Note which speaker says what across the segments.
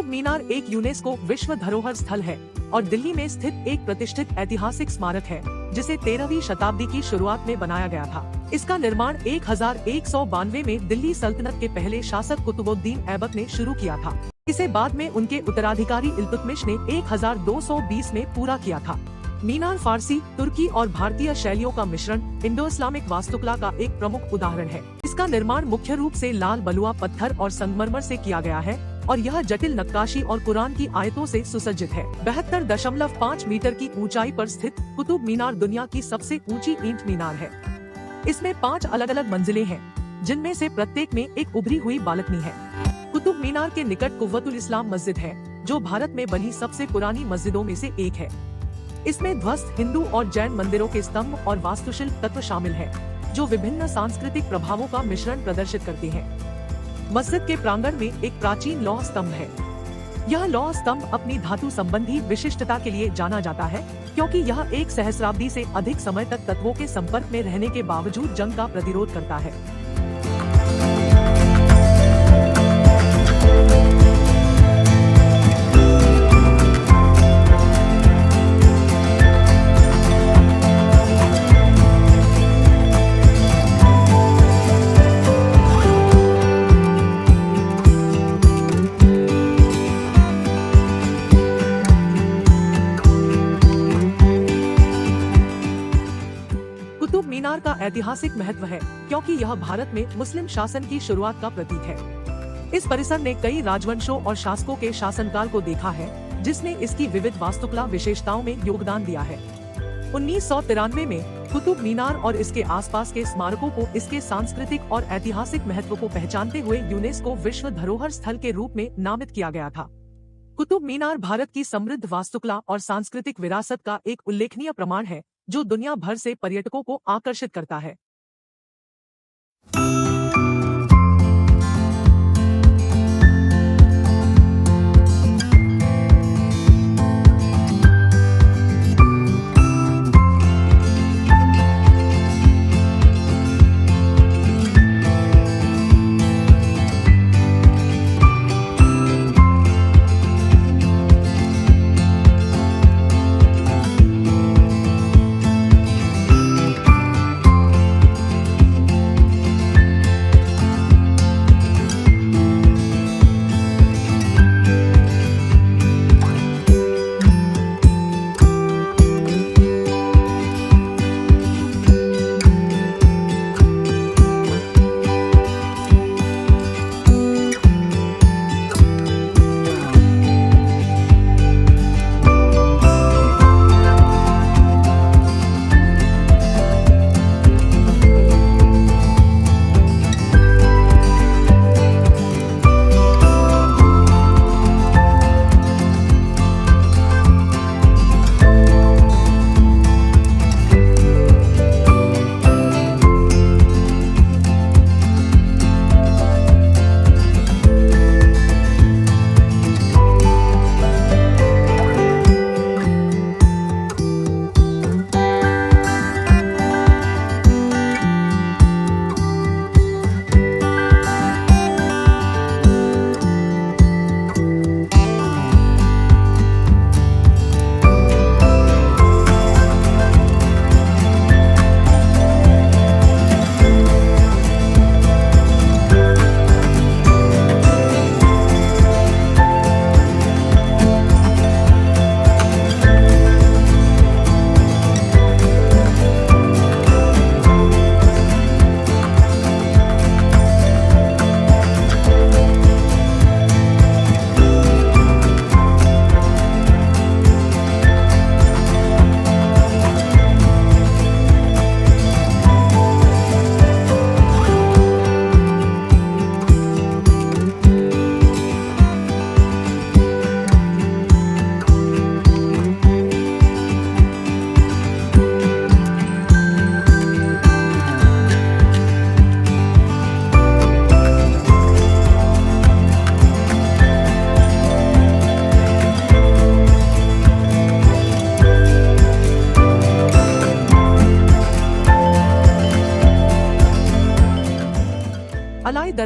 Speaker 1: मीनार एक यूनेस्को विश्व धरोहर स्थल है और दिल्ली में स्थित एक प्रतिष्ठित ऐतिहासिक स्मारक है जिसे 13वीं शताब्दी की शुरुआत में बनाया गया था। इसका निर्माण 1192 में दिल्ली सल्तनत के पहले शासक कुतुबुद्दीन ऐबक ने शुरू किया था। इसे बाद में उनके उत्तराधिकारी इल्तुतमिश ने 1220 में पूरा किया था। मीनार फारसी, तुर्की और भारतीय शैलियों का मिश्रण इंडो इस्लामिक वास्तुकला का एक प्रमुख उदाहरण है। इसका निर्माण मुख्य रूप से लाल बलुआ पत्थर और संगमरमर से किया गया है और यह जटिल नक्काशी और कुरान की आयतों से सुसज्जित है। 72.5 मीटर की ऊंचाई पर स्थित कुतुब मीनार दुनिया की सबसे ऊंची ईंट मीनार है। इसमें 5 अलग अलग मंजिलें हैं, जिनमें से प्रत्येक में एक उभरी हुई बालकनी है। कुतुब मीनार के निकट कुव्वतुल इस्लाम मस्जिद है, जो भारत में बनी सबसे पुरानी मस्जिदों में से एक है। इसमें ध्वस्त हिंदू और जैन मंदिरों के स्तंभ और वास्तुशिल्प तत्व शामिल हैं, जो विभिन्न सांस्कृतिक प्रभावों का मिश्रण प्रदर्शित करते हैं। मस्जिद के प्रांगण में एक प्राचीन लौह स्तंभ है। यह लौह स्तंभ अपनी धातु संबंधी विशिष्टता के लिए जाना जाता है, क्योंकि यह एक सहस्राब्दी से अधिक समय तक तत्वों के संपर्क में रहने के बावजूद जंग का प्रतिरोध करता है। कुतुब मीनार का ऐतिहासिक महत्व है क्योंकि यह भारत में मुस्लिम शासन की शुरुआत का प्रतीक है। इस परिसर ने कई राजवंशों और शासकों के शासनकाल को देखा है, जिसने इसकी विविध वास्तुकला विशेषताओं में योगदान दिया है। 1993 में कुतुब मीनार और इसके आसपास के स्मारकों को इसके सांस्कृतिक और ऐतिहासिक महत्व को पहचानते हुए यूनेस्को विश्व धरोहर स्थल के रूप में नामित किया गया था। कुतुब मीनार भारत की समृद्ध वास्तुकला और सांस्कृतिक विरासत का एक उल्लेखनीय प्रमाण है, जो दुनिया भर से पर्यटकों को आकर्षित करता है।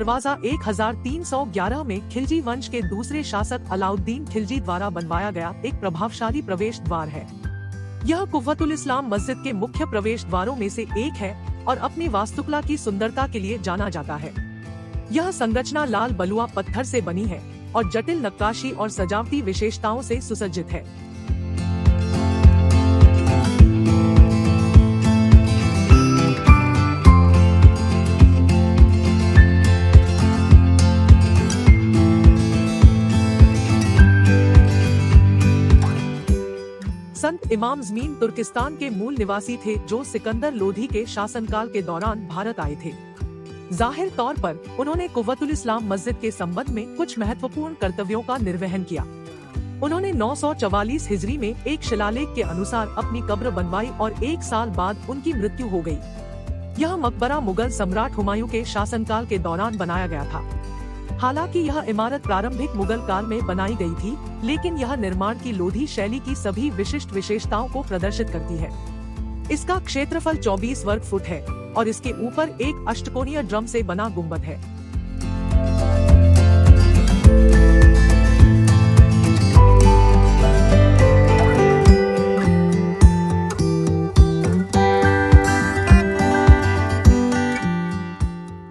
Speaker 1: दरवाजा 1311 में खिलजी वंश के दूसरे शासक अलाउद्दीन खिलजी द्वारा बनवाया गया एक प्रभावशाली प्रवेश द्वार है। यह कुव्वतुल इस्लाम मस्जिद के मुख्य प्रवेश द्वारों में से एक है और अपनी वास्तुकला की सुंदरता के लिए जाना जाता है। यह संरचना लाल बलुआ पत्थर से बनी है और जटिल नक्काशी और सजावटी विशेषताओं से सुसज्जित है। संत इमाम ज़मीन तुर्किस्तान के मूल निवासी थे जो सिकंदर लोधी के शासनकाल के दौरान भारत आए थे। जाहिर तौर पर उन्होंने कुव्वतुल इस्लाम मस्जिद के संबंध में कुछ महत्वपूर्ण कर्तव्यों का निर्वहन किया। उन्होंने 944 हिजरी में एक शिलालेख के अनुसार अपनी कब्र बनवाई और 1 साल बाद उनकी मृत्यु हो गई। यह मकबरा मुगल सम्राट हुमायूं के शासनकाल के दौरान बनाया गया था। हालांकि यह इमारत प्रारंभिक मुगल काल में बनाई गई थी, लेकिन यह निर्माण की लोधी शैली की सभी विशिष्ट विशेषताओं को प्रदर्शित करती है। इसका क्षेत्रफल 24 वर्ग फुट है और इसके ऊपर एक अष्टकोणीय ड्रम से बना गुंबद है।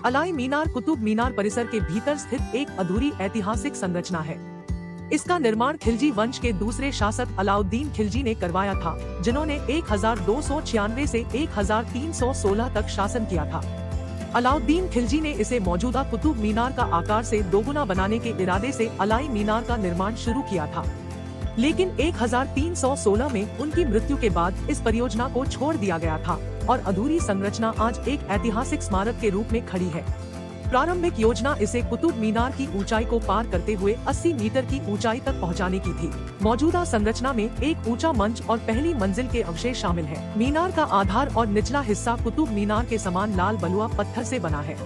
Speaker 1: अलाई मीनार कुतुब मीनार परिसर के भीतर स्थित एक अधूरी ऐतिहासिक संरचना है। इसका निर्माण खिलजी वंश के दूसरे शासक अलाउद्दीन खिलजी ने करवाया था, जिन्होंने 1296 से 1316 तक शासन किया था। अलाउद्दीन खिलजी ने इसे मौजूदा कुतुब मीनार का आकार से दोगुना बनाने के इरादे से अलाई मीनार का निर्माण शुरू किया था, लेकिन 1316 में उनकी मृत्यु के बाद इस परियोजना को छोड़ दिया गया था और अधूरी संरचना आज एक ऐतिहासिक स्मारक के रूप में खड़ी है। प्रारंभिक योजना इसे कुतुब मीनार की ऊंचाई को पार करते हुए 80 मीटर की ऊंचाई तक पहुंचाने की थी। मौजूदा संरचना में एक ऊंचा मंच और पहली मंजिल के अवशेष शामिल हैं। मीनार का आधार और निचला हिस्सा कुतुब मीनार के समान लाल बलुआ पत्थर से बना है।